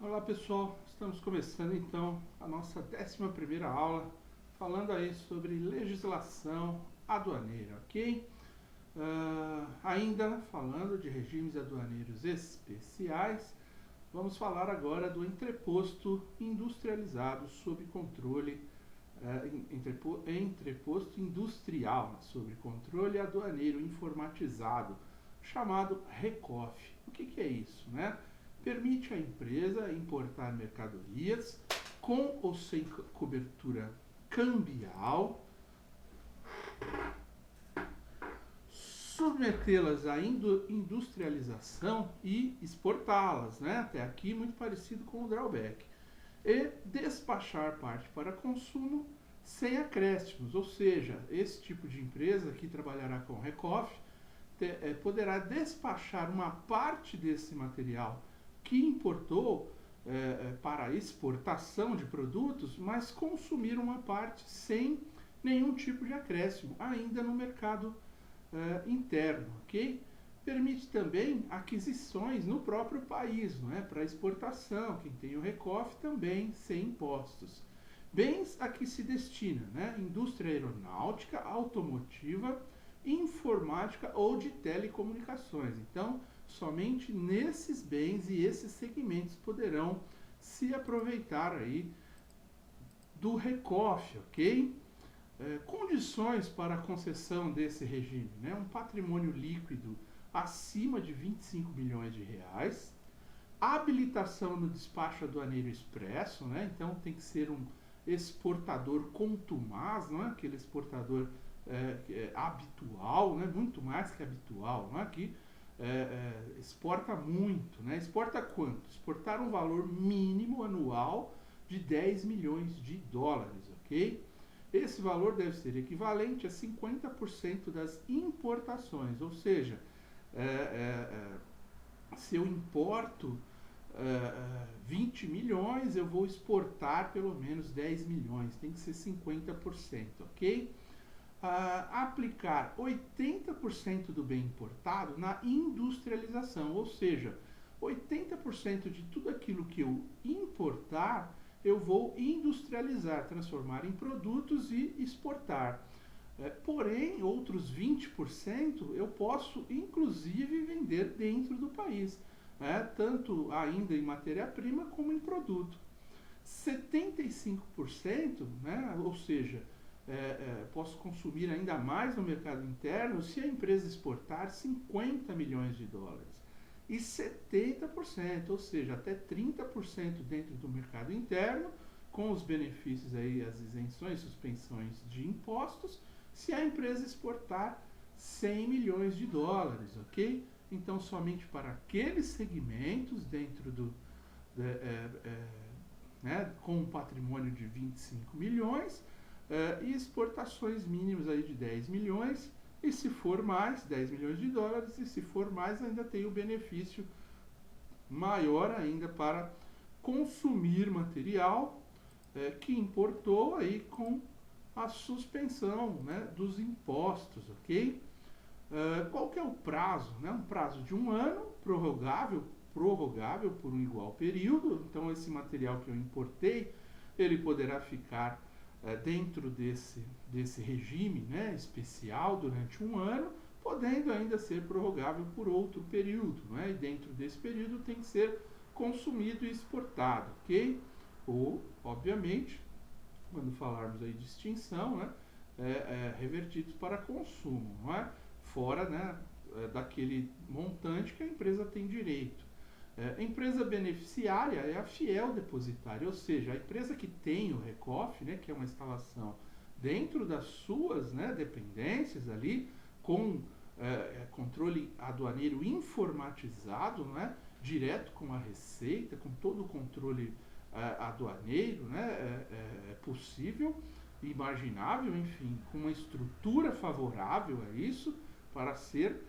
Olá pessoal, estamos começando então a nossa 11ª aula, falando aí sobre legislação aduaneira, ok? Ainda falando de regimes aduaneiros especiais, vamos falar agora do entreposto industrializado sob controle, entreposto industrial sob controle aduaneiro informatizado, chamado RECOF. O que é isso, né? Permite à empresa importar mercadorias com ou sem cobertura cambial, submetê-las à industrialização e exportá-las, né? Até aqui muito parecido com o drawback, e despachar parte para consumo sem acréscimos, ou seja, esse tipo de empresa que trabalhará com RECOF poderá despachar uma parte desse material que importou para exportação de produtos, mas consumir uma parte sem nenhum tipo de acréscimo, ainda no mercado interno, ok? Permite também aquisições no próprio país, não é? Para exportação, quem tem o RECOF também sem impostos. Bens a que se destina, né? Indústria aeronáutica, automotiva, informática ou de telecomunicações. Então, somente nesses bens e esses segmentos poderão se aproveitar aí do RECOF, ok? Condições para a concessão desse regime, né? Um patrimônio líquido acima de 25 milhões de reais, habilitação no despacho aduaneiro expresso, né? Então tem que ser um exportador contumaz, não é? Aquele exportador habitual, né? Muito mais que habitual, não é? Que exporta muito, né? Exporta quanto? Exportar um valor mínimo anual de 10 milhões de dólares, ok? Esse valor deve ser equivalente a 50% das importações, ou seja, se eu importo 20 milhões, eu vou exportar pelo menos 10 milhões, tem que ser 50%, ok? Aplicar 80% do bem importado na industrialização, ou seja, 80% de tudo aquilo que eu importar, eu vou industrializar, transformar em produtos e exportar. Porém, outros 20% eu posso inclusive vender dentro do país, né? Tanto ainda em matéria-prima como em produto. 75%, né? Ou seja, posso consumir ainda mais no mercado interno se a empresa exportar 50 milhões de dólares. E 70%, ou seja, até 30% dentro do mercado interno, com os benefícios aí, as isenções, suspensões de impostos, se a empresa exportar 100 milhões de dólares, ok? Então, somente para aqueles segmentos dentro do com um patrimônio de 25 milhões e exportações mínimas aí de 10 milhões, e se for mais, 10 milhões de dólares, e se for mais, ainda tem o benefício maior ainda para consumir material que importou aí com a suspensão, né, dos impostos, ok? Qual que é o prazo? Né? Um prazo de 1 ano, prorrogável por um igual período. Então, esse material que eu importei, ele poderá ficar dentro desse regime, né, especial durante 1 ano, podendo ainda ser prorrogável por outro período, né? E dentro desse período tem que ser consumido e exportado, ok? Ou, obviamente, quando falarmos aí de extinção, né, revertidos para consumo, não é? Fora, né, daquele montante que a empresa tem direito. A empresa beneficiária é a fiel depositária, ou seja, a empresa que tem o RECOF, né, que é uma instalação dentro das suas, né, dependências ali, com controle aduaneiro informatizado, né, direto com a Receita, com todo o controle aduaneiro, né, possível, imaginável, enfim, com uma estrutura favorável a isso, para ser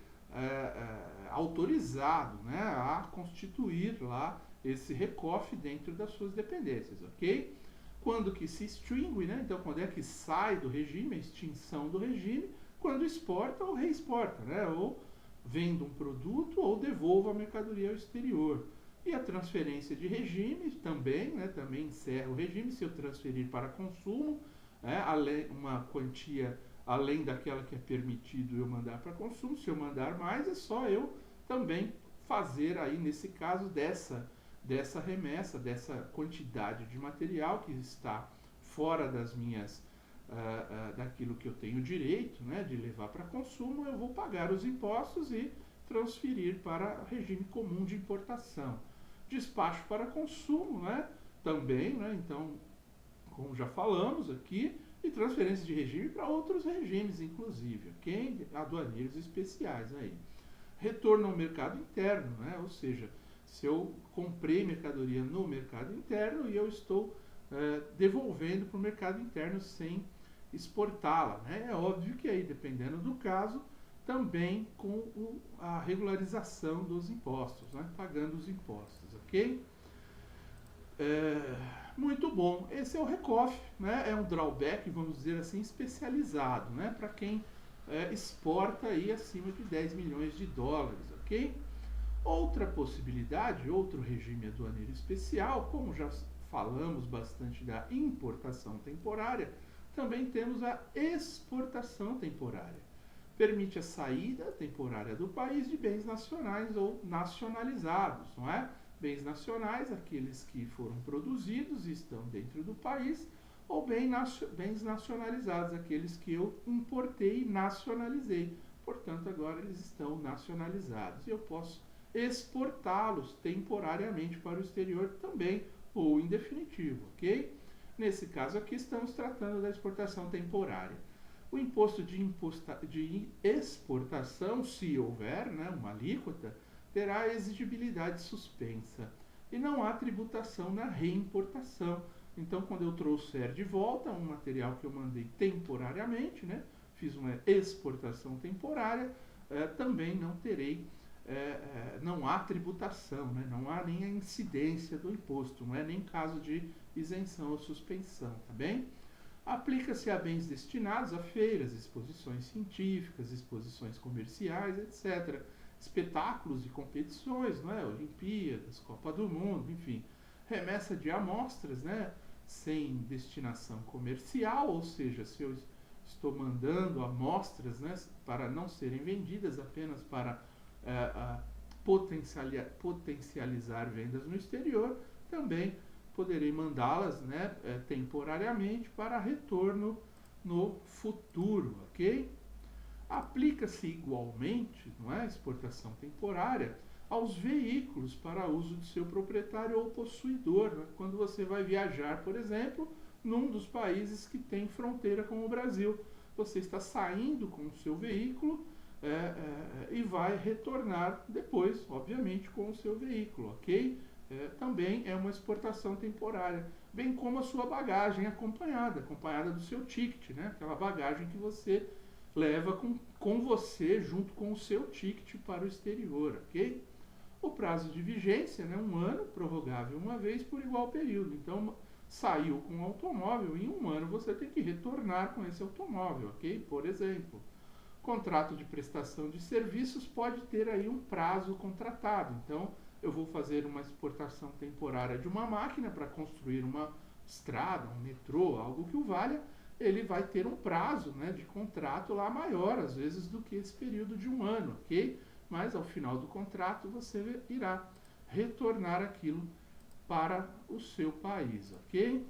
autorizado, né, a constituir lá esse RECOF dentro das suas dependências, ok? Quando que se extingue, né? Então, quando é que sai do regime, a extinção do regime, quando exporta ou reexporta, né? Ou venda um produto ou devolva a mercadoria ao exterior. E a transferência de regime também, né, também encerra o regime se eu transferir para consumo, uma quantia além daquela que é permitido eu mandar para consumo. Se eu mandar mais, é só eu também fazer aí, nesse caso, dessa remessa, dessa quantidade de material que está fora das minhas, daquilo que eu tenho direito, né, de levar para consumo, eu vou pagar os impostos e transferir para regime comum de importação. Despacho para consumo, né, também, né, então, como já falamos aqui, e transferência de regime para outros regimes, inclusive, ok? Aduaneiros especiais aí. Retorno ao mercado interno, né? Ou seja, se eu comprei mercadoria no mercado interno e eu estou devolvendo para o mercado interno sem exportá-la, né? É óbvio que aí, dependendo do caso, também com a regularização dos impostos, né? Pagando os impostos, ok? Muito bom. Esse é o RECOFF, né? É um drawback, vamos dizer assim, especializado, né? Para quem exporta aí acima de 10 milhões de dólares, ok? Outra possibilidade, outro regime aduaneiro especial, como já falamos bastante da importação temporária, também temos a exportação temporária. Permite a saída temporária do país de bens nacionais ou nacionalizados, não é? Bens nacionais, aqueles que foram produzidos e estão dentro do país, ou bens nacionalizados, aqueles que eu importei e nacionalizei. Portanto, agora eles estão nacionalizados e eu posso exportá-los temporariamente para o exterior também, ou em definitivo, ok? Nesse caso aqui estamos tratando da exportação temporária. O imposto de exportação, se houver, né, uma alíquota, terá exigibilidade suspensa e não há tributação na reimportação. Então, quando eu trouxer de volta um material que eu mandei temporariamente, né, fiz uma exportação temporária, também não terei, não há tributação, né, não há nem a incidência do imposto, não é nem caso de isenção ou suspensão, tá bem? Aplica-se a bens destinados a feiras, exposições científicas, exposições comerciais, etc., espetáculos e competições, né? Olimpíadas, Copa do Mundo, enfim, remessa de amostras, né? Sem destinação comercial, ou seja, se eu estou mandando amostras, né, para não serem vendidas, apenas para potencializar vendas no exterior, também poderei mandá-las, né, temporariamente para retorno no futuro, ok? Aplica-se igualmente, não é, exportação temporária, aos veículos para uso de seu proprietário ou possuidor, né? Quando você vai viajar, por exemplo, num dos países que tem fronteira com o Brasil. Você está saindo com o seu veículo e vai retornar depois, obviamente, com o seu veículo, ok? Também é uma exportação temporária, bem como a sua bagagem acompanhada do seu ticket, né? Aquela bagagem que você leva com você junto com o seu ticket para o exterior, ok? O prazo de vigência, né, 1 ano, prorrogável uma vez por igual período. Então, saiu com o automóvel, em 1 ano você tem que retornar com esse automóvel, ok? Por exemplo, contrato de prestação de serviços pode ter aí um prazo contratado. Então, eu vou fazer uma exportação temporária de uma máquina para construir uma estrada, um metrô, algo que o valha. Ele vai ter um prazo, né, de contrato lá maior, às vezes, do que esse período de 1 ano, ok? Mas ao final do contrato você irá retornar aquilo para o seu país, ok?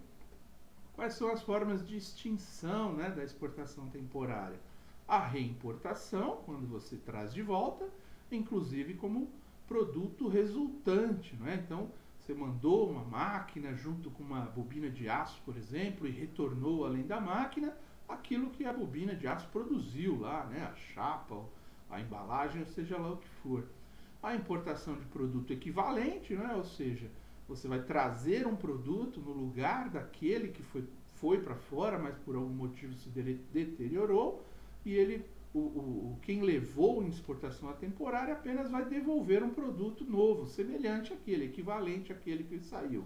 Quais são as formas de extinção, né, da exportação temporária? A reimportação, quando você traz de volta, inclusive como produto resultante, não é? Então, você mandou uma máquina junto com uma bobina de aço, por exemplo, e retornou além da máquina aquilo que a bobina de aço produziu lá, né? A chapa, a embalagem, ou seja lá o que for. A importação de produto equivalente, né? Ou seja, você vai trazer um produto no lugar daquele que foi para fora, mas por algum motivo se deteriorou, e ele, quem levou em exportação a temporária apenas vai devolver um produto novo, semelhante àquele, equivalente àquele que saiu.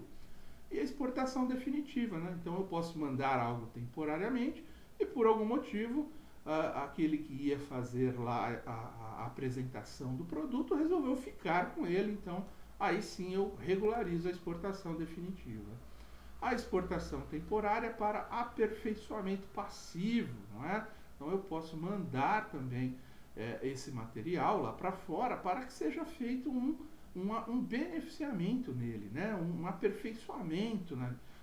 E a exportação definitiva, né? Então eu posso mandar algo temporariamente e por algum motivo aquele que ia fazer lá a apresentação do produto resolveu ficar com ele, então aí sim eu regularizo a exportação definitiva. A exportação temporária para aperfeiçoamento passivo, não é? Então eu posso mandar também esse material lá para fora para que seja feito um beneficiamento nele, né? Um aperfeiçoamento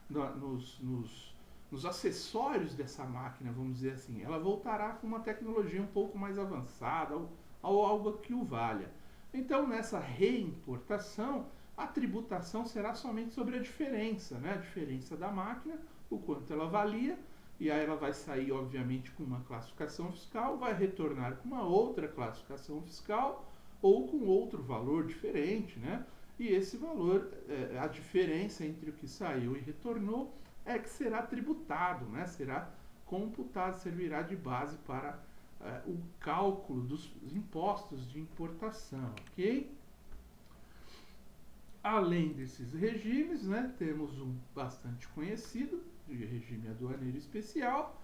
nos acessórios dessa máquina, vamos dizer assim. Ela voltará com uma tecnologia um pouco mais avançada ou algo que o valha. Então, nessa reimportação, a tributação será somente sobre a diferença, né? A diferença da máquina, o quanto ela valia, e aí ela vai sair, obviamente, com uma classificação fiscal, vai retornar com uma outra classificação fiscal ou com outro valor diferente, né? E esse valor, a diferença entre o que saiu e retornou, é que será tributado, né? Será computado, servirá de base para o cálculo dos impostos de importação, ok? Além desses regimes, né, temos um bastante conhecido, de regime aduaneiro especial,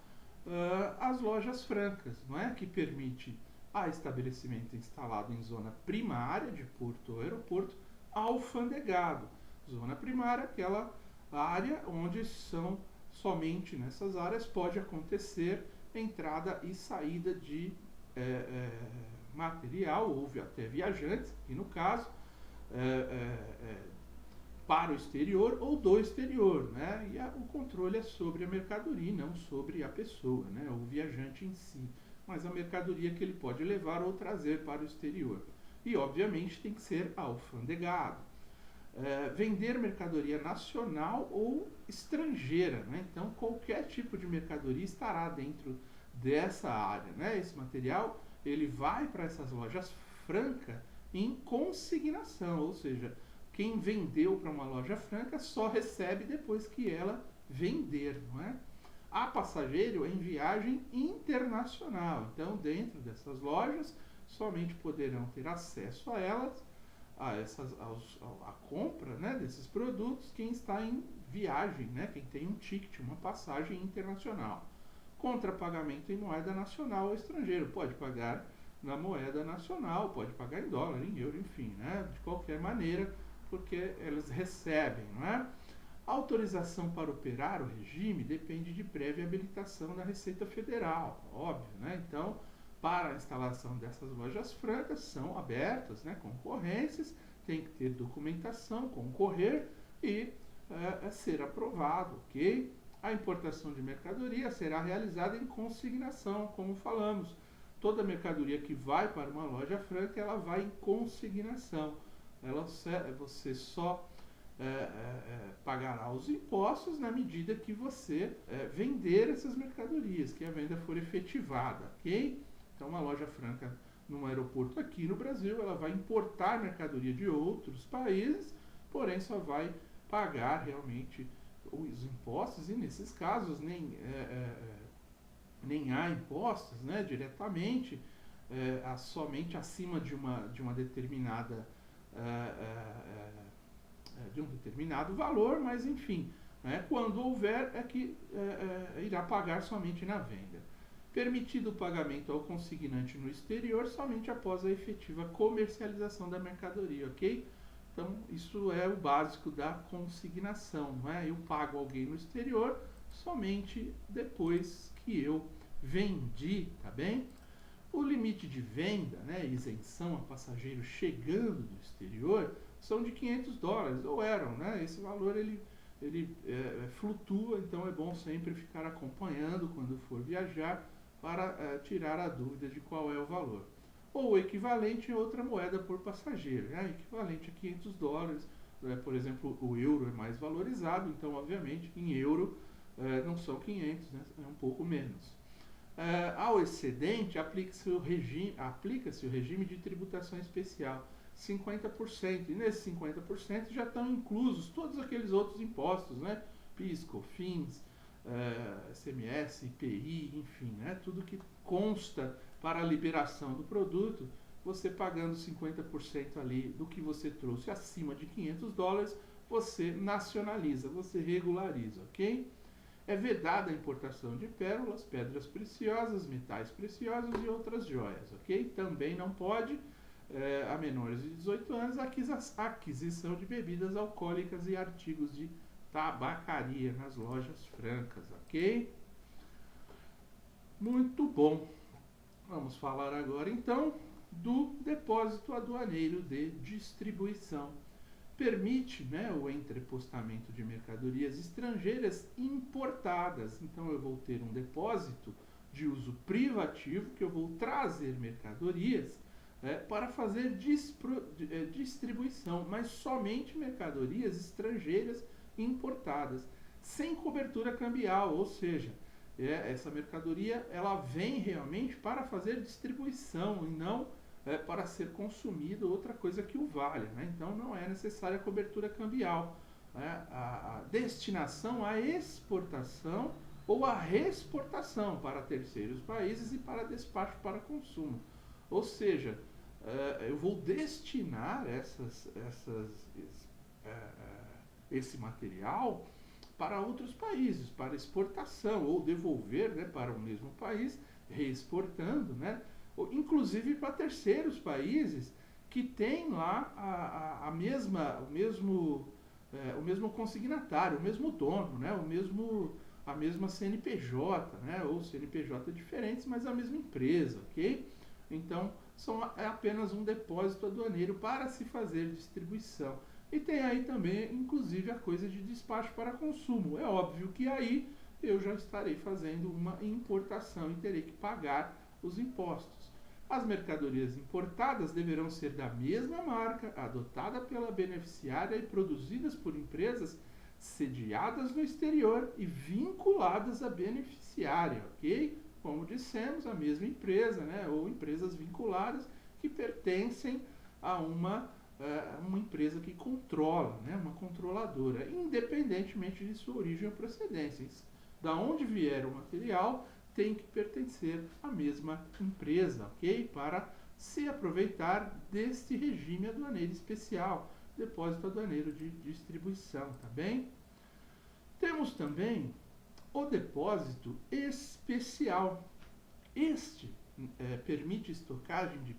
as lojas francas, não é? Que permite a estabelecimento instalado em zona primária de porto ou aeroporto alfandegado. Zona primária, aquela área onde somente nessas áreas pode acontecer entrada e saída de material, ou até viajantes, e no caso, para o exterior ou do exterior, né? E o controle é sobre a mercadoria, não sobre a pessoa, né? O viajante em si, mas a mercadoria que ele pode levar ou trazer para o exterior. E, obviamente, tem que ser alfandegado. Vender mercadoria nacional ou estrangeira, né? Então, qualquer tipo de mercadoria estará dentro dessa área, né? Esse material, ele vai para essas lojas francas em consignação, ou seja, quem vendeu para uma loja franca só recebe depois que ela vender, não é? A passageiro em viagem internacional. Então, dentro dessas lojas, somente poderão ter acesso a elas, a compra, né, desses produtos, quem está em viagem, né, quem tem um ticket, uma passagem internacional. Contra pagamento em moeda nacional ou estrangeiro. Pode pagar na moeda nacional, pode pagar em dólar, em euro, enfim, né, de qualquer maneira, porque eles recebem, não é? A autorização para operar o regime depende de prévia habilitação da Receita Federal, óbvio, né? Então, para a instalação dessas lojas francas, são abertas, né, concorrências, tem que ter documentação, concorrer e ser aprovado, ok? A importação de mercadoria será realizada em consignação, como falamos. Toda mercadoria que vai para uma loja franca, ela vai em consignação. Você só pagará os impostos na medida que você vender essas mercadorias, que a venda for efetivada, ok? Então, uma loja franca num aeroporto aqui no Brasil, ela vai importar mercadoria de outros países, porém só vai pagar realmente os impostos, e nesses casos nem há impostos, né, diretamente, somente acima de uma determinada de um determinado valor, mas enfim, né, quando houver é que irá pagar somente na venda. Permitido o pagamento ao consignante no exterior somente após a efetiva comercialização da mercadoria, ok? Então, isso é o básico da consignação, não é? Eu pago alguém no exterior somente depois que eu vendi, tá bem? O limite de venda, né, isenção a passageiro chegando do exterior, são de $500, ou eram, né? Esse valor ele flutua, então é bom sempre ficar acompanhando quando for viajar para tirar a dúvida de qual é o valor. Ou o equivalente em outra moeda por passageiro, né? Equivalente a $500, por exemplo, o euro é mais valorizado, então obviamente em euro não são 500, né? É um pouco menos. Ao excedente, aplica-se o regime de tributação especial, 50%. E nesses 50% já estão inclusos todos aqueles outros impostos, né? PIS, COFINS, ICMS, IPI, enfim, né? Tudo que consta para a liberação do produto, você pagando 50% ali do que você trouxe acima de $500, você nacionaliza, você regulariza, ok? É vedada a importação de pérolas, pedras preciosas, metais preciosos e outras joias, ok? Também não pode. a menores de 18 anos a aquisição de bebidas alcoólicas e artigos de tabacaria nas lojas francas, ok? Muito bom. Vamos falar agora então do depósito aduaneiro de distribuição. Permite, né, o entrepostamento de mercadorias estrangeiras importadas. Então eu vou ter um depósito de uso privativo que eu vou trazer mercadorias para fazer distribuição, mas somente mercadorias estrangeiras importadas, sem cobertura cambial, ou seja, essa mercadoria ela vem realmente para fazer distribuição e não para ser consumido outra coisa que o valha, né? Então não é necessária cobertura cambial, né? A destinação à exportação ou à reexportação para terceiros países e para despacho para consumo, ou seja, eu vou destinar esse material para outros países, para exportação, ou devolver, né, para o mesmo país, reexportando, né, ou, inclusive para terceiros países que têm lá o mesmo consignatário, o mesmo dono, né, a mesma CNPJ, né, ou CNPJ diferentes, mas a mesma empresa, ok? Então, é apenas um depósito aduaneiro para se fazer distribuição. E tem aí também, inclusive, a coisa de despacho para consumo. É óbvio que aí eu já estarei fazendo uma importação e terei que pagar os impostos. As mercadorias importadas deverão ser da mesma marca, adotada pela beneficiária e produzidas por empresas sediadas no exterior e vinculadas à beneficiária, ok? Como dissemos, a mesma empresa, né, ou empresas vinculadas que pertencem a uma empresa que controla, né, uma controladora, independentemente de sua origem ou procedência. Da onde vier o material, tem que pertencer à mesma empresa, ok? Para se aproveitar deste regime aduaneiro especial, depósito aduaneiro de distribuição, tá bem? Temos também o depósito especial. Este permite estocagem de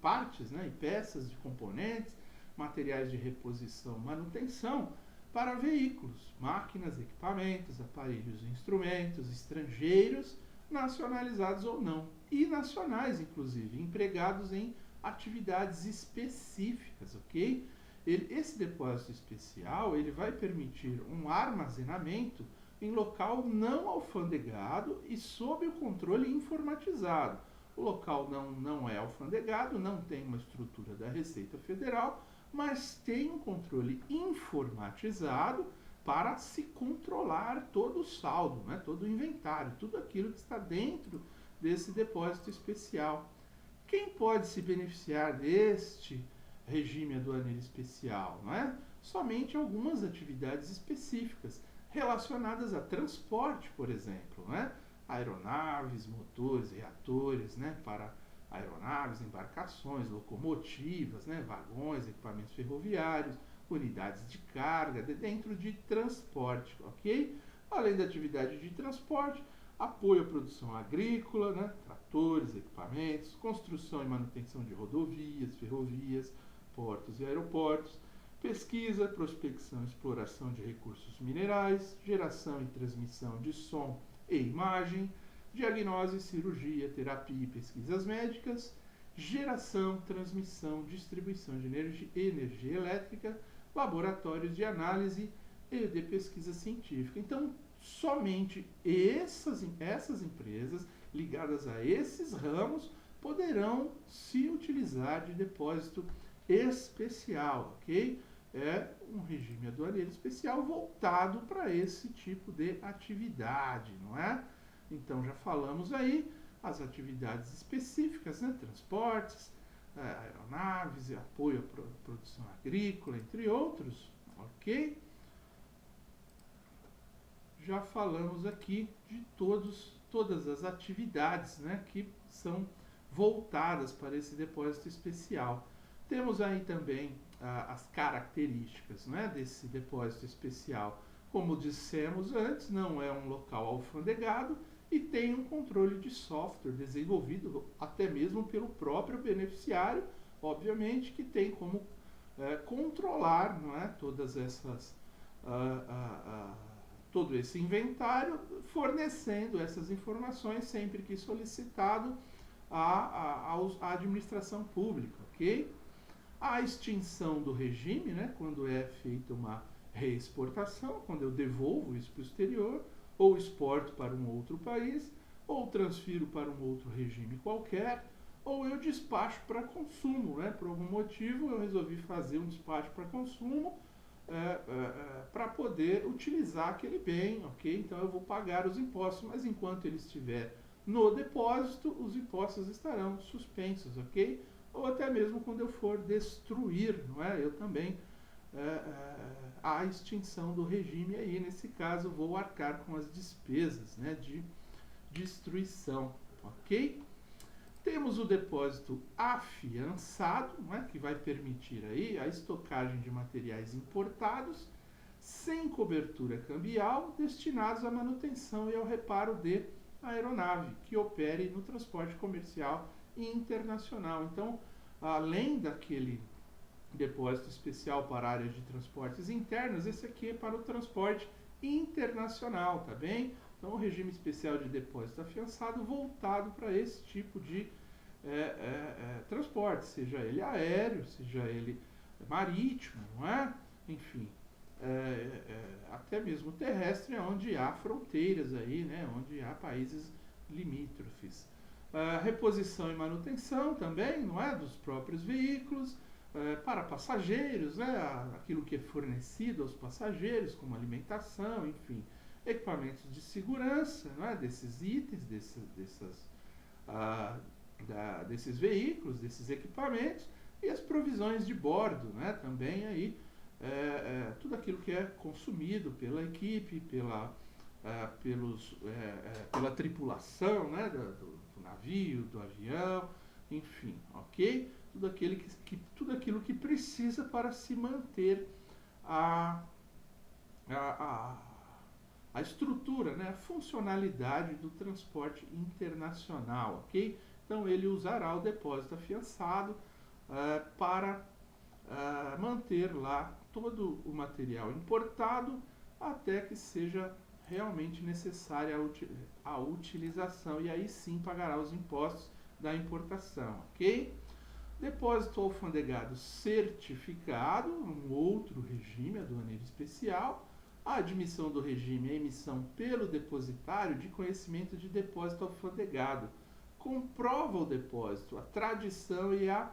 partes, né, e peças de componentes, materiais de reposição, manutenção para veículos, máquinas, equipamentos, aparelhos e instrumentos estrangeiros, nacionalizados ou não, e nacionais inclusive, empregados em atividades específicas, ok? Esse depósito especial ele vai permitir um armazenamento em local não alfandegado e sob o controle informatizado. O local não é alfandegado, não tem uma estrutura da Receita Federal, mas tem um controle informatizado para se controlar todo o saldo, né, todo o inventário, tudo aquilo que está dentro desse depósito especial. Quem pode se beneficiar deste regime aduaneiro especial? Não é? Somente algumas atividades específicas relacionadas a transporte, por exemplo, né? Aeronaves, motores, reatores, né, para aeronaves, embarcações, locomotivas, né, vagões, equipamentos ferroviários, unidades de carga, dentro de transporte, ok? Além da atividade de transporte, apoio à produção agrícola, né, tratores, equipamentos, construção e manutenção de rodovias, ferrovias, portos e aeroportos, pesquisa, prospecção e exploração de recursos minerais, geração e transmissão de som e imagem, diagnose, cirurgia, terapia e pesquisas médicas, geração, transmissão, distribuição de energia elétrica, laboratórios de análise e de pesquisa científica. Então, somente essas empresas ligadas a esses ramos poderão se utilizar de depósito especial, ok? É um regime aduaneiro especial voltado para esse tipo de atividade, não é? Então já falamos aí as atividades específicas, né? Transportes, aeronaves, apoio à produção agrícola, entre outros, ok? Já falamos aqui de todas as atividades, né, que são voltadas para esse depósito especial. Temos aí também as características, né, desse depósito especial. Como dissemos antes, não é um local alfandegado e tem um controle de software desenvolvido até mesmo pelo próprio beneficiário obviamente, que tem como controlar, não é, todas essas, todo esse inventário, fornecendo essas informações sempre que solicitado à administração pública, ok? A extinção do regime, né, quando é feita uma reexportação, quando eu devolvo isso para o exterior, ou exporto para um outro país, ou transfiro para um outro regime qualquer, ou eu despacho para consumo, né? Por algum motivo eu resolvi fazer um despacho para consumo para poder utilizar aquele bem, ok? Então eu vou pagar os impostos, mas enquanto ele estiver no depósito, os impostos estarão suspensos, ok? Ou até mesmo quando eu for destruir, não é? Eu também a extinção do regime aí, nesse caso, vou arcar com as despesas, né, de destruição, ok? Temos o depósito afiançado, não é, que vai permitir aí a estocagem de materiais importados sem cobertura cambial destinados à manutenção e ao reparo de aeronave que opere no transporte comercial internacional. Então, além daquele depósito especial para a área de transportes internos, esse aqui é para o transporte internacional, tá bem? Então, o regime especial de depósito afiançado voltado para esse tipo de transporte, seja ele aéreo, seja ele marítimo, não é? Enfim, até mesmo terrestre, onde há fronteiras aí, né? Onde há países limítrofes. Reposição e manutenção também, não é? Dos próprios veículos, para passageiros, né? Aquilo que é fornecido aos passageiros, como alimentação, enfim, equipamentos de segurança, não é? Desses itens, desses veículos, desses equipamentos, e as provisões de bordo, né? Também aí tudo aquilo que é consumido pela equipe, pela tripulação, né? do navio, do avião, enfim, ok? Tudo aquilo que precisa para se manter a estrutura, né, a funcionalidade do transporte internacional, ok? Então ele usará o depósito afiançado para manter lá todo o material importado até que seja realmente necessária a utilização, e aí sim pagará os impostos da importação, ok? Depósito alfandegado certificado, um outro regime aduaneiro especial. A admissão do regime é a emissão pelo depositário de conhecimento de depósito alfandegado. Comprova o depósito, a tradição e a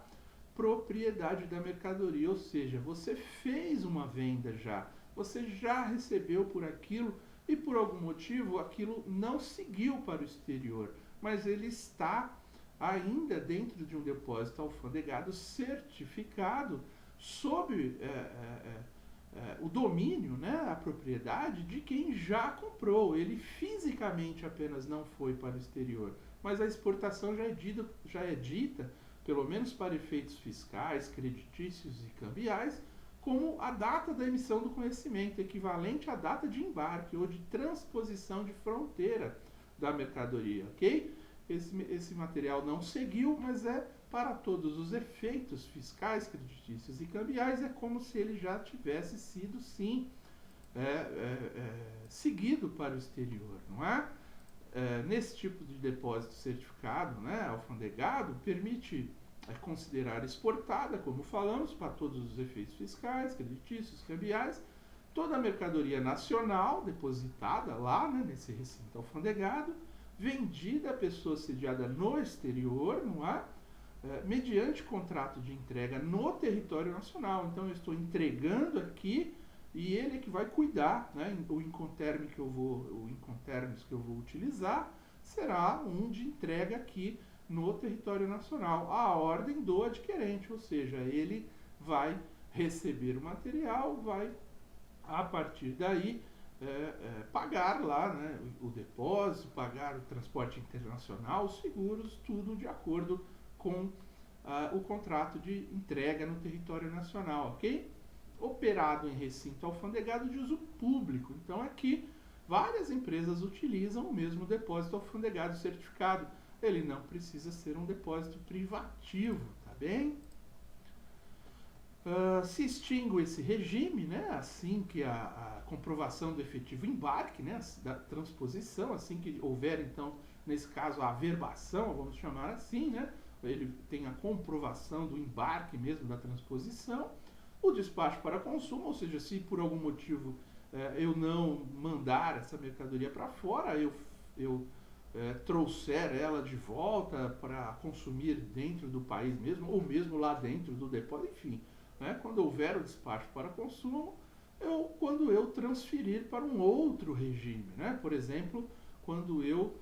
propriedade da mercadoria, ou seja, você fez uma venda já, você já recebeu por aquilo e por algum motivo aquilo não seguiu para o exterior, mas ele está ainda dentro de um depósito alfandegado certificado sob o domínio, né, a propriedade de quem já comprou. Ele fisicamente apenas não foi para o exterior, mas a exportação já é dita, pelo menos para efeitos fiscais, creditícios e cambiais, como a data da emissão do conhecimento, equivalente à data de embarque ou de transposição de fronteira da mercadoria, ok? Esse material não seguiu, mas para todos os efeitos fiscais, creditícios e cambiais, é como se ele já tivesse sido, sim, seguido para o exterior, não é? Nesse tipo de depósito certificado, né, alfandegado, permite considerar exportada, como falamos, para todos os efeitos fiscais, creditícios, cambiais, toda a mercadoria nacional depositada lá, né, nesse recinto alfandegado, vendida a pessoa sediada no exterior, não é? Mediante contrato de entrega no território nacional. Então eu estou entregando aqui e ele é que vai cuidar, né? O Incoterms que eu vou utilizar será um de entrega aqui no território nacional, a ordem do adquirente, ou seja, ele vai receber o material, vai a partir daí pagar lá, né, o depósito, pagar o transporte internacional, os seguros, tudo de acordo com o contrato de entrega no território nacional, ok? Operado em recinto alfandegado de uso público. Então aqui várias empresas utilizam o mesmo depósito alfandegado certificado. Ele não precisa ser um depósito privativo, tá bem? Se extingue esse regime, né, assim que a comprovação do efetivo embarque, né, da transposição, assim que houver, então, nesse caso, a averbação, vamos chamar assim, né, ele tem a comprovação do embarque mesmo da transposição, o despacho para consumo, ou seja, se por algum motivo eu não mandar essa mercadoria para fora, eu trouxer ela de volta para consumir dentro do país mesmo, ou mesmo lá dentro do depósito, enfim, né, quando houver o despacho para consumo, quando eu transferir para um outro regime, né, por exemplo, quando eu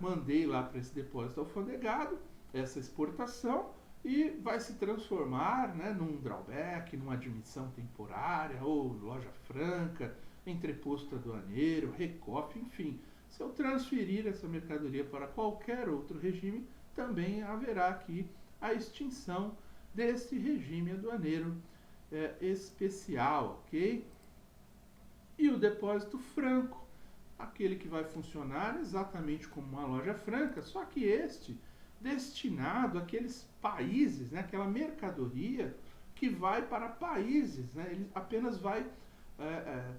mandei lá para esse depósito alfandegado essa exportação e vai se transformar, né, num drawback, numa admissão temporária ou loja franca, entreposto aduaneiro, recoff, enfim. Se eu transferir essa mercadoria para qualquer outro regime, também haverá aqui a extinção desse regime aduaneiro especial, ok? E o depósito franco, aquele que vai funcionar exatamente como uma loja franca, só que este destinado àqueles países, né, aquela mercadoria que vai para países, né, ele apenas vai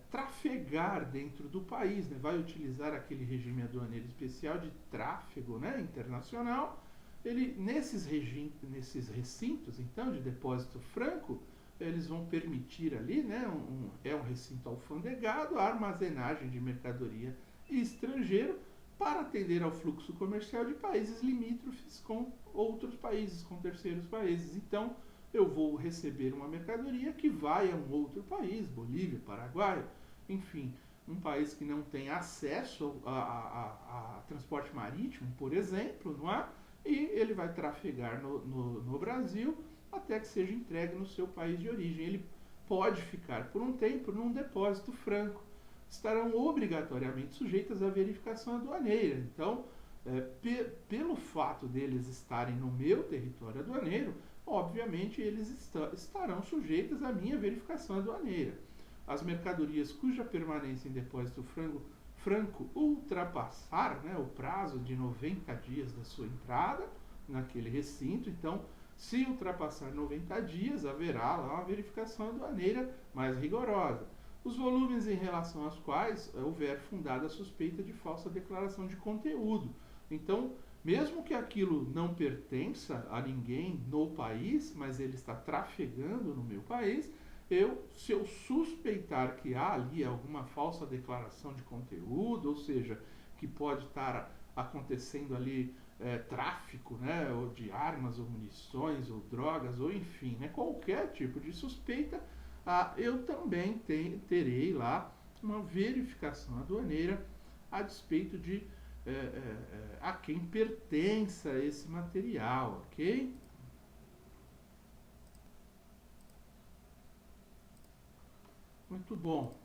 trafegar dentro do país, né, vai utilizar aquele regime aduaneiro especial de tráfego, né, internacional. Ele, nesses recintos, então, de depósito franco, eles vão permitir ali, né, um recinto alfandegado, a armazenagem de mercadoria estrangeira para atender ao fluxo comercial de países limítrofes com outros países, com terceiros países. Então, eu vou receber uma mercadoria que vai a um outro país, Bolívia, Paraguai, enfim, um país que não tem acesso a transporte marítimo, por exemplo, não é? E ele vai trafegar no Brasil até que seja entregue no seu país de origem. Ele pode ficar por um tempo num depósito franco. Estarão obrigatoriamente sujeitas à verificação aduaneira. Então, pelo fato deles estarem no meu território aduaneiro, obviamente eles estarão sujeitas à minha verificação aduaneira. As mercadorias cuja permanência em depósito franco ultrapassar, né, o prazo de 90 dias da sua entrada naquele recinto, então, se ultrapassar 90 dias, haverá lá uma verificação aduaneira mais rigorosa. Os volumes em relação aos quais houver fundada a suspeita de falsa declaração de conteúdo. Então, mesmo que aquilo não pertença a ninguém no país, mas ele está trafegando no meu país, se eu suspeitar que há ali alguma falsa declaração de conteúdo, ou seja, que pode estar acontecendo ali tráfico, né, ou de armas ou munições ou drogas, ou enfim, né, qualquer tipo de suspeita, eu também terei lá uma verificação aduaneira a despeito de a quem pertença esse material, ok? Muito bom.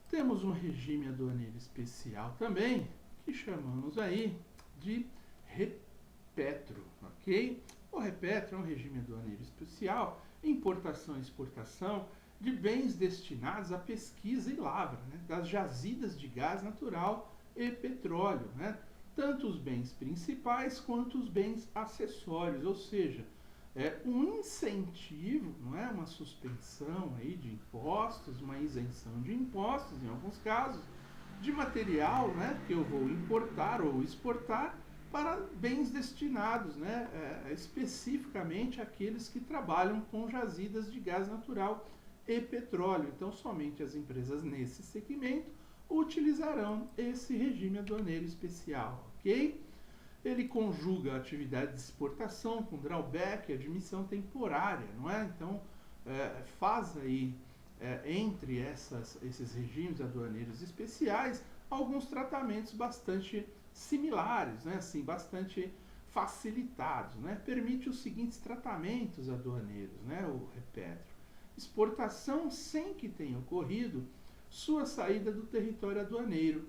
Temos um regime aduaneiro especial também, que chamamos aí de repetro, ok? O repetro é um regime aduaneiro especial, importação e exportação de bens destinados à pesquisa e lavra, né, das jazidas de gás natural e petróleo, né, tanto os bens principais quanto os bens acessórios, ou seja, um incentivo, não é, uma suspensão aí de impostos, uma isenção de impostos em alguns casos, de material, né, que eu vou importar ou exportar para bens destinados, né, especificamente àqueles que trabalham com jazidas de gás natural e petróleo. Então, somente as empresas nesse segmento utilizarão esse regime aduaneiro especial, ok? Ele conjuga a atividade de exportação com drawback e admissão temporária, não é? Então, faz aí, entre esses regimes aduaneiros especiais, alguns tratamentos bastante similares, né? Assim, bastante facilitados, né? Permite os seguintes tratamentos aduaneiros, né? O repetro: exportação sem que tenha ocorrido sua saída do território aduaneiro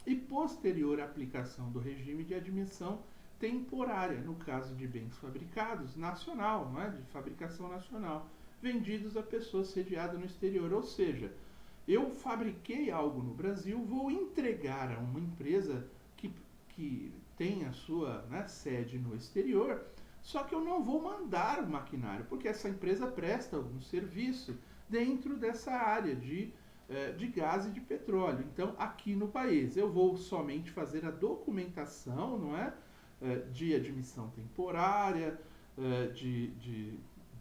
e posterior aplicação do regime de admissão temporária, no caso de bens fabricados nacional, não é? De fabricação nacional, vendidos a pessoa sediada no exterior. Ou seja, eu fabriquei algo no Brasil, vou entregar a uma empresa que tem a sua, né, sede no exterior, Só que eu não vou mandar o maquinário, porque essa empresa presta algum serviço dentro dessa área de gás e de petróleo. Então, aqui no país, eu vou somente fazer a documentação, não é? De admissão temporária, de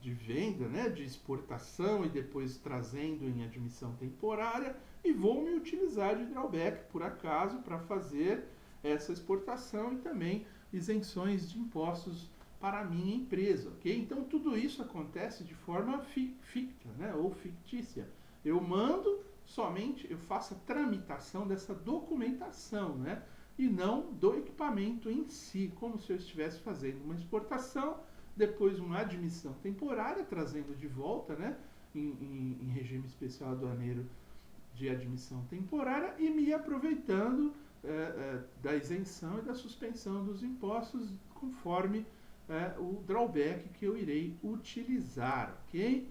venda, né? De exportação e depois trazendo em admissão temporária, e vou me utilizar de drawback, por acaso, para fazer essa exportação e também isenções de impostos para a minha empresa, ok? Então, tudo isso acontece de forma ficta, né? Ou fictícia. Eu mando somente, eu faço a tramitação dessa documentação, né? E não do equipamento em si, como se eu estivesse fazendo uma exportação, depois uma admissão temporária, trazendo de volta, né? Em regime especial aduaneiro de admissão temporária, e me aproveitando da isenção e da suspensão dos impostos conforme o drawback que eu irei utilizar, ok?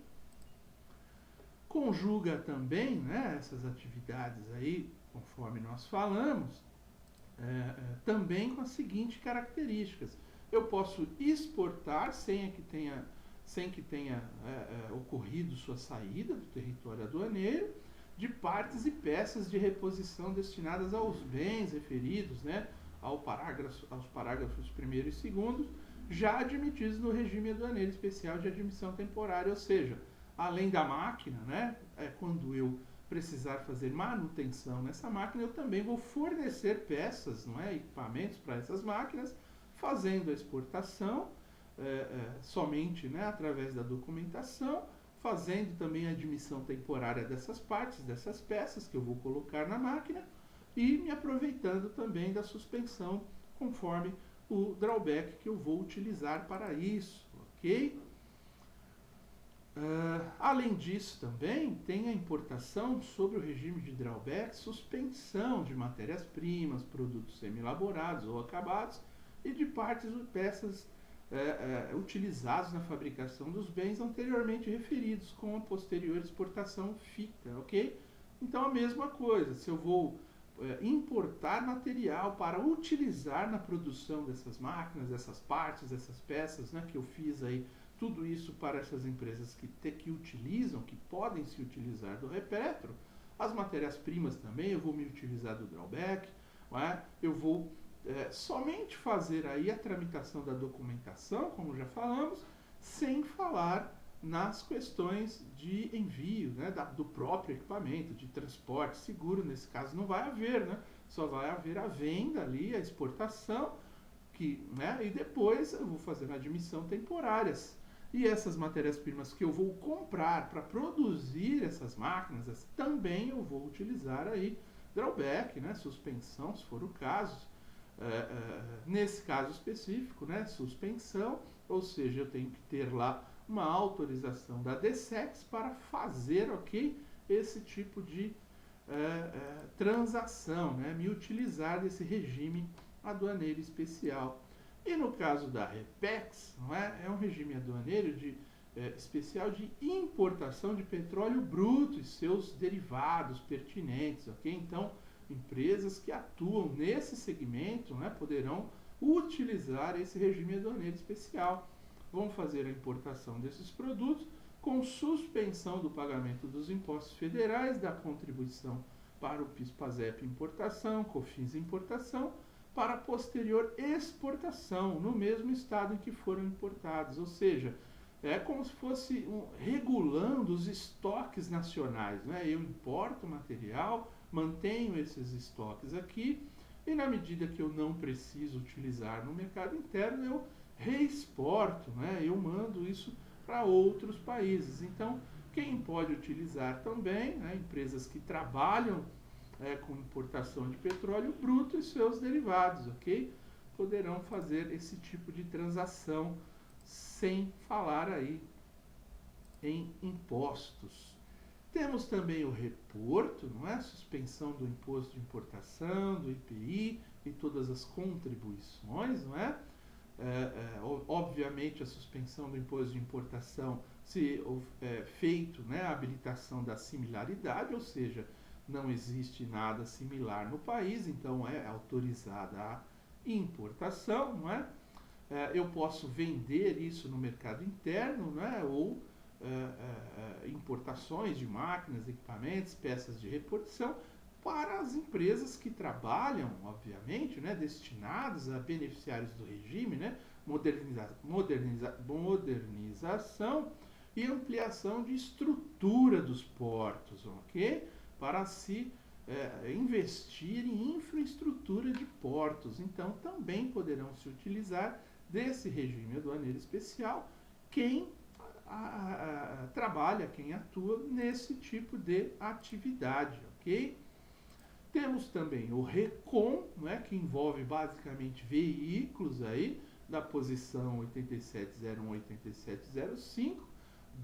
Conjuga também, né, essas atividades aí, conforme nós falamos, também com as seguintes características. Eu posso exportar sem que tenha ocorrido sua saída do território aduaneiro, de partes e peças de reposição destinadas aos bens referidos, né, aos parágrafos 1º e 2º, já admitidos no regime aduaneiro especial de admissão temporária, ou seja, além da máquina, né, quando eu precisar fazer manutenção nessa máquina, eu também vou fornecer peças, não é, equipamentos para essas máquinas, fazendo a exportação somente, né, através da documentação, fazendo também a admissão temporária dessas partes, dessas peças que eu vou colocar na máquina, e me aproveitando também da suspensão conforme o drawback que eu vou utilizar para isso, ok? Além disso também tem a importação sobre o regime de drawback, suspensão de matérias-primas, produtos semi-elaborados ou acabados e de partes ou peças utilizados na fabricação dos bens anteriormente referidos, com a posterior exportação ficta, ok? Então a mesma coisa, se eu vou importar material para utilizar na produção dessas máquinas, dessas partes, dessas peças, né, que eu fiz aí, tudo isso para essas empresas que utilizam, que podem se utilizar do repetro, as matérias-primas também, eu vou me utilizar do drawback, não é? Eu vou somente fazer aí a tramitação da documentação, como já falamos, sem falar nas questões de envio, né, do próprio equipamento, de transporte, seguro, nesse caso não vai haver, né, só vai haver a venda ali, a exportação, né, e depois eu vou fazer a admissão temporárias. E essas matérias-primas que eu vou comprar para produzir essas máquinas, também eu vou utilizar aí drawback, né, suspensão, se for o caso. Nesse caso específico, né, suspensão, ou seja, eu tenho que ter lá uma autorização da DSEX para fazer, ok, esse tipo de transação, né, me utilizar desse regime aduaneiro especial. E no caso da REPEX, não é um regime aduaneiro especial de importação de petróleo bruto e seus derivados pertinentes, ok? Então, empresas que atuam nesse segmento, né, poderão utilizar esse regime aduaneiro especial. Vão fazer a importação desses produtos com suspensão do pagamento dos impostos federais, da contribuição para o PIS/PASEP importação, COFINS importação, para posterior exportação no mesmo estado em que foram importados. Ou seja, é como se fosse regulando os estoques nacionais, né? Eu importo material, mantenho esses estoques aqui, e na medida que eu não preciso utilizar no mercado interno, eu reexporto, né? Eu mando isso para outros países. Então, quem pode utilizar também, né, empresas que trabalham com importação de petróleo bruto e seus derivados, ok? Poderão fazer esse tipo de transação sem falar aí em impostos. Temos também o reporto, não é? Suspensão do imposto de importação, do IPI e todas as contribuições, não é? Obviamente a suspensão do imposto de importação se feito, né, a habilitação da similaridade, ou seja, não existe nada similar no país, então é autorizada a importação, não é? eu posso vender isso no mercado interno, né, ou importações de máquinas, equipamentos, peças de reposição para as empresas que trabalham, obviamente, né, destinadas a beneficiários do regime, né, modernização e ampliação de estrutura dos portos, ok? Para se investir em infraestrutura de portos. Então, também poderão se utilizar desse regime aduaneiro especial quem trabalha, quem atua nesse tipo de atividade, ok? Temos também o RECON, né, que envolve basicamente veículos aí da posição 8701 8705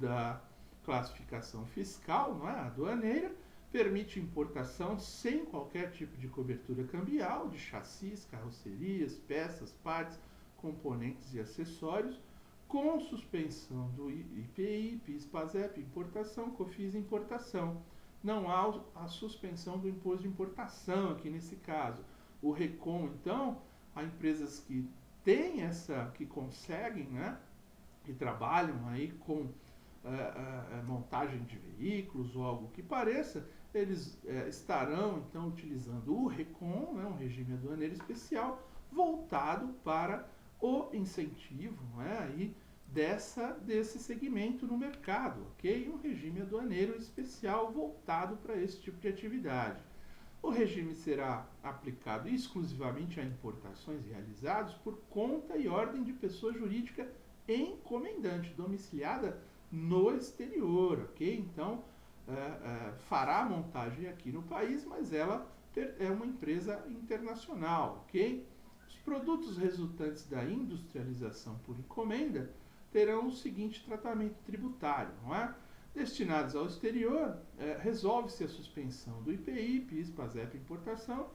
da classificação fiscal, não é, aduaneira, permite importação sem qualquer tipo de cobertura cambial de chassis, carrocerias, peças, partes, componentes e acessórios, com suspensão do IPI, PIS, PASEP, importação, COFINS, importação. Não há a suspensão do imposto de importação aqui nesse caso. O RECON, então, há empresas que têm que conseguem, né, que trabalham aí com montagem de veículos ou algo que pareça, eles estarão, então, utilizando o RECON, né, um regime aduaneiro especial, voltado para o incentivo, né, aí, desse segmento no mercado, ok? Um regime aduaneiro especial voltado para esse tipo de atividade. O regime será aplicado exclusivamente a importações realizadas por conta e ordem de pessoa jurídica encomendante, domiciliada no exterior, ok? Então, fará a montagem aqui no país, mas ela é uma empresa internacional, ok? Os produtos resultantes da industrialização por encomenda terão o seguinte tratamento tributário, não é? Destinados ao exterior, resolve-se a suspensão do IPI, PIS, PASEP, importação,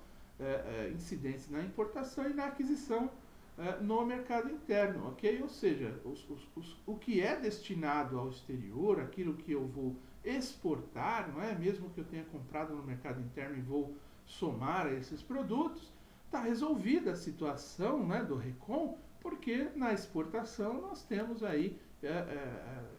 incidentes na importação e na aquisição no mercado interno, ok? Ou seja, o que é destinado ao exterior, aquilo que eu vou exportar, não é? Mesmo que eu tenha comprado no mercado interno e vou somar a esses produtos, está resolvida a situação, né, do RECON, porque na exportação nós temos aí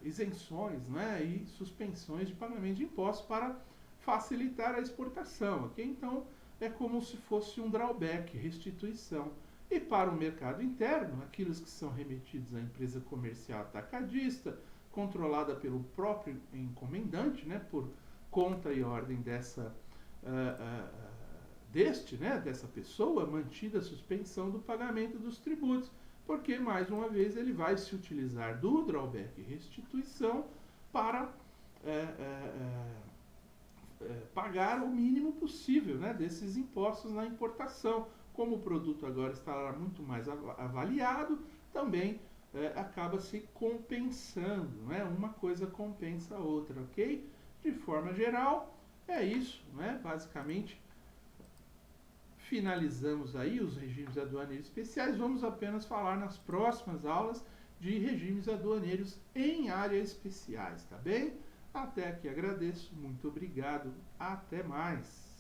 isenções, né, e suspensões de pagamento de impostos para facilitar a exportação, ok? Então é como se fosse um drawback, restituição. E para o mercado interno, aqueles que são remetidos à empresa comercial atacadista, controlada pelo próprio encomendante, né, por conta e ordem dessa pessoa, mantida a suspensão do pagamento dos tributos, porque, mais uma vez, ele vai se utilizar do drawback restituição para pagar o mínimo possível, né, desses impostos na importação. Como o produto agora estará muito mais avaliado, também acaba se compensando, né, uma coisa compensa a outra, ok? De forma geral, é isso, né, basicamente. Finalizamos aí os regimes aduaneiros especiais. Vamos apenas falar nas próximas aulas de regimes aduaneiros em áreas especiais, tá bem? Até aqui agradeço, muito obrigado, até mais.